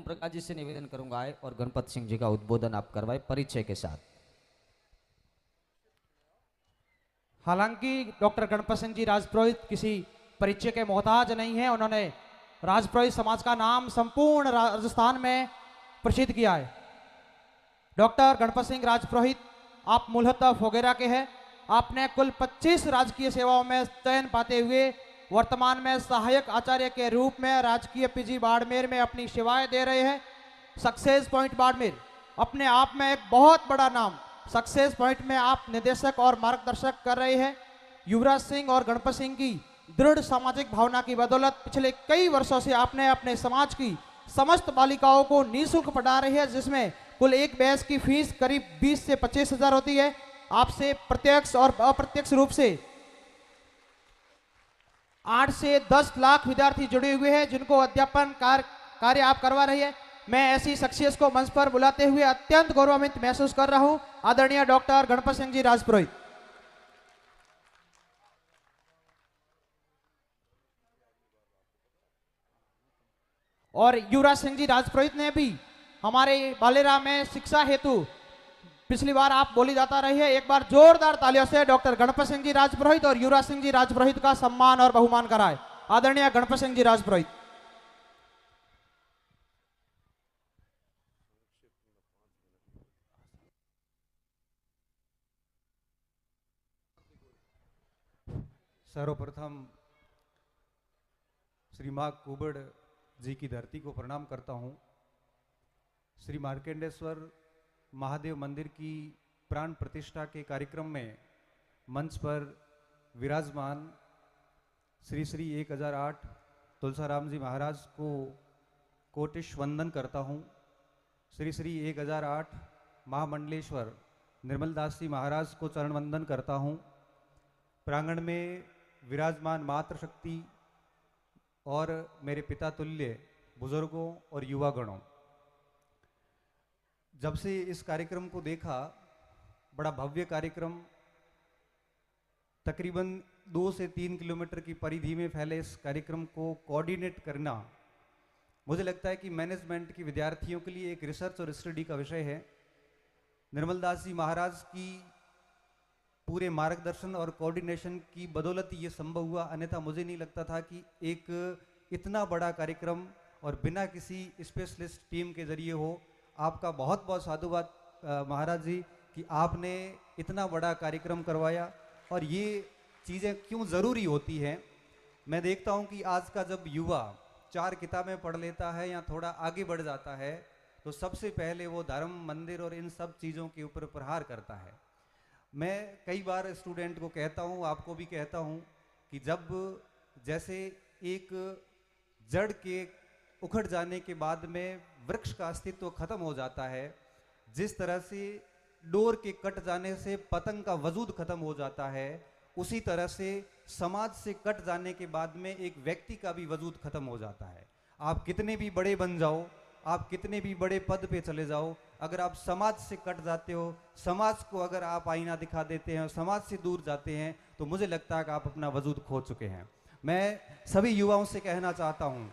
प्रकाश जी से निवेदन करूंगा आए और गणपत सिंह जी का उद्बोधन आप करवाए परिचय के साथ। हालांकि डॉक्टर गणपत सिंह जी राजपुरोहित किसी परिचय के मोहताज नहीं है। उन्होंने राजपुरोहित समाज का नाम संपूर्ण राजस्थान में प्रसिद्ध किया है। डॉक्टर गणपत सिंह राजपुरोहित आप मूलतः फोगेरा के हैं। आपने कुल 25 राजकीय सेवाओं में चयन पाते हुए वर्तमान में सहायक आचार्य के रूप में राजकीय पीजी बाड़मेर में अपनी सेवाएं दे रहे हैं। सक्सेस पॉइंट बाड़मेर अपने आप में एक बहुत बड़ा नाम। सक्सेस पॉइंट में आप निदेशक और मार्गदर्शक कर रहे हैं। युवराज सिंह और गणपत सिंह की दृढ़ सामाजिक भावना की बदौलत पिछले कई वर्षों से आपने अपने समाज की समस्त बालिकाओं को निःशुल्क पढ़ा रही है, जिसमें कुल एक बैच की फीस करीब 20 से 25 हजार होती है। आपसे प्रत्यक्ष और अप्रत्यक्ष रूप से 8 से 10 लाख विद्यार्थी जुड़े हुए हैं, जिनको अध्यापन कार्य आप करवा रही है। मैं ऐसी शख्सियत को मंच पर बुलाते हुए अत्यंत गौरवान्वित महसूस कर रहा हूं। आदरणीय डॉक्टर गणपत सिंह जी राजपुरोहित। और युवराज सिंह जी राजपुरोहित ने भी हमारे बालेरा में शिक्षा हेतु पिछली बार आप बोली जाता रही है। एक बार जोरदार तालियों से डॉक्टर गणपत सिंह जी राजपुरोहित और युवराज सिंह जी राजपुरोहित का सम्मान और बहुमान कराए। आदरणीय गणपत सिंह जी राजपुरोहित। सर्वप्रथम श्री माँ कुबड़ जी की धरती को प्रणाम करता हूँ। श्री मार्केंडेश्वर महादेव मंदिर की प्राण प्रतिष्ठा के कार्यक्रम में मंच पर विराजमान श्री श्री 1008 तुलसाराम जी महाराज को कोटिश वंदन करता हूँ। श्री श्री 1008 महामंडलेश्वर निर्मलदास जी महाराज को चरण वंदन करता हूँ। प्रांगण में विराजमान मातृशक्ति और मेरे पिता तुल्य बुजुर्गों और युवागणों, जब से इस कार्यक्रम को देखा, बड़ा भव्य कार्यक्रम, तकरीबन 2 से 3 किलोमीटर की परिधि में फैले इस कार्यक्रम को कोऑर्डिनेट करना, मुझे लगता है कि मैनेजमेंट के विद्यार्थियों के लिए एक रिसर्च और स्टडी का विषय है। निर्मलदास जी महाराज की पूरे मार्गदर्शन और कोऑर्डिनेशन की बदौलत ये संभव हुआ, अन्यथा मुझे नहीं लगता था कि एक इतना बड़ा कार्यक्रम और बिना किसी स्पेशलिस्ट टीम के जरिए हो। आपका बहुत बहुत साधुवाद महाराज जी कि आपने इतना बड़ा कार्यक्रम करवाया। और ये चीज़ें क्यों ज़रूरी होती हैं, मैं देखता हूँ कि आज का जब युवा 4 किताबें पढ़ लेता है या थोड़ा आगे बढ़ जाता है, तो सबसे पहले वो धर्म, मंदिर और इन सब चीज़ों के ऊपर प्रहार करता है। मैं कई बार स्टूडेंट को कहता हूँ, आपको भी कहता हूँ कि जब जैसे एक जड़ के उखड़ जाने के बाद में वृक्ष का अस्तित्व खत्म हो जाता है, जिस तरह से डोर के कट जाने से पतंग का वजूद खत्म हो जाता है, उसी तरह से समाज से कट जाने के बाद में एक व्यक्ति का भी वजूद खत्म हो जाता है। आप कितने भी बड़े बन जाओ, आप कितने भी बड़े पद पे चले जाओ, अगर आप समाज से कट जाते हो, समाज को अगर आप आईना दिखा देते हैं और समाज से दूर जाते हैं, तो मुझे लगता है कि आप अपना वजूद खो चुके हैं। मैं सभी युवाओं से कहना चाहता हूँ,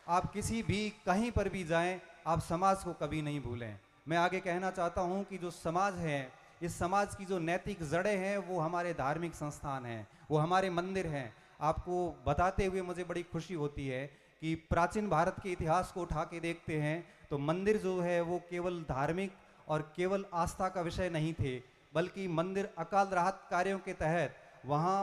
आप किसी भी कहीं पर भी जाएं, आप समाज को कभी नहीं भूलें। मैं आगे कहना चाहता हूं कि जो समाज है, इस समाज की जो नैतिक जड़ें हैं वो हमारे धार्मिक संस्थान हैं, वो हमारे मंदिर हैं। आपको बताते हुए मुझे बड़ी खुशी होती है कि प्राचीन भारत के इतिहास को उठा के देखते हैं तो मंदिर जो है वो केवल धार्मिक और केवल आस्था का विषय नहीं थे, बल्कि मंदिर अकाल राहत कार्यों के तहत वहाँ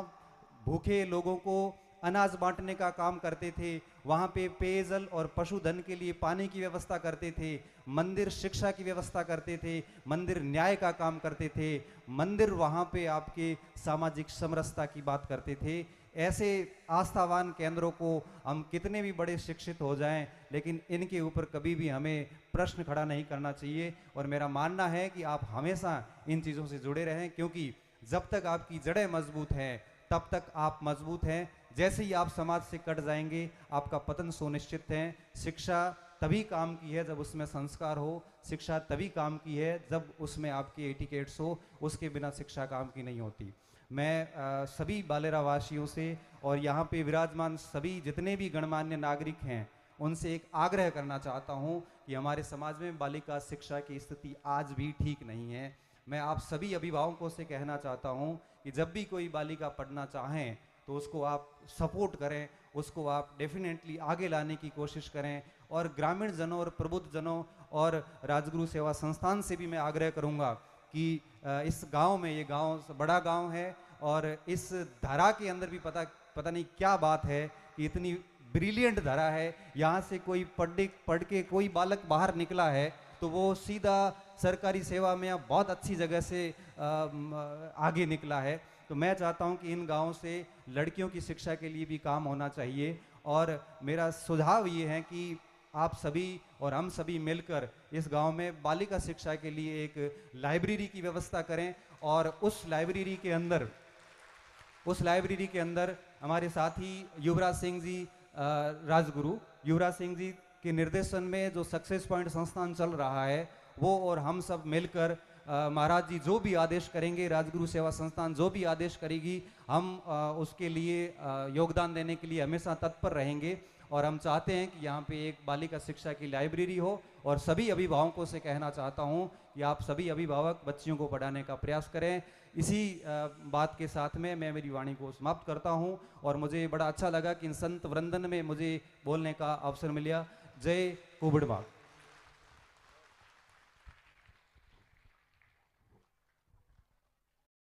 भूखे लोगों को अनाज बांटने का काम करते थे, वहाँ पे पेयजल और पशुधन के लिए पानी की व्यवस्था करते थे, मंदिर शिक्षा की व्यवस्था करते थे, मंदिर न्याय का काम करते थे, मंदिर वहाँ पे आपके सामाजिक समरसता की बात करते थे। ऐसे आस्थावान केंद्रों को हम कितने भी बड़े शिक्षित हो जाएं, लेकिन इनके ऊपर कभी भी हमें प्रश्न खड़ा नहीं करना चाहिए। और मेरा मानना है कि आप हमेशा इन चीज़ों से जुड़े रहें, क्योंकि जब तक आपकी जड़ें मजबूत हैं तब तक आप मजबूत हैं। जैसे ही आप समाज से कट जाएंगे, आपका पतन सुनिश्चित है। शिक्षा तभी काम की है जब उसमें संस्कार हो, शिक्षा तभी काम की है जब उसमें आपके एटिकेट्स हो, उसके बिना शिक्षा काम की नहीं होती। मैं सभी बालेरा वासियों से और यहाँ पे विराजमान सभी जितने भी गणमान्य नागरिक हैं उनसे एक आग्रह करना चाहता हूं कि हमारे समाज में बालिका शिक्षा की स्थिति आज भी ठीक नहीं है। मैं आप सभी अभिभावकों से कहना चाहता हूं कि जब भी कोई बालिका पढ़ना चाहें तो उसको आप सपोर्ट करें, उसको आप डेफिनेटली आगे लाने की कोशिश करें। और ग्रामीण जनों और प्रबुद्ध जनों और राजगुरु सेवा संस्थान से भी मैं आग्रह करूंगा कि इस गांव में, ये गांव बड़ा गांव है और इस धारा के अंदर भी पता नहीं क्या बात है कि इतनी ब्रिलियंट धारा है। यहाँ से कोई पढ़ के कोई बालक बाहर निकला है तो वो सीधा सरकारी सेवा में या बहुत अच्छी जगह से आगे निकला है। तो मैं चाहता हूं कि इन गांवों से लड़कियों की शिक्षा के लिए भी काम होना चाहिए। और मेरा सुझाव ये है कि आप सभी और हम सभी मिलकर इस गांव में बालिका शिक्षा के लिए एक लाइब्रेरी की व्यवस्था करें। और उस लाइब्रेरी के अंदर हमारे साथी युवराज सिंह जी, राजगुरु युवराज सिंह जी के निर्देशन में जो सक्सेस पॉइंट संस्थान चल रहा है, वो और हम सब मिलकर महाराज जी जो भी आदेश करेंगे, राजगुरु सेवा संस्थान जो भी आदेश करेगी, हम उसके लिए योगदान देने के लिए हमेशा तत्पर रहेंगे। और हम चाहते हैं कि यहाँ पे एक बालिका शिक्षा की लाइब्रेरी हो। और सभी अभिभावकों से कहना चाहता हूँ कि आप सभी अभिभावक बच्चियों को पढ़ाने का प्रयास करें। इसी बात के साथ में मैं मेरी वाणी को समाप्त करता हूँ। और मुझे बड़ा अच्छा लगा कि इन संत वृंदन में मुझे बोलने का अवसर मिला। जय कुबड़ बाग।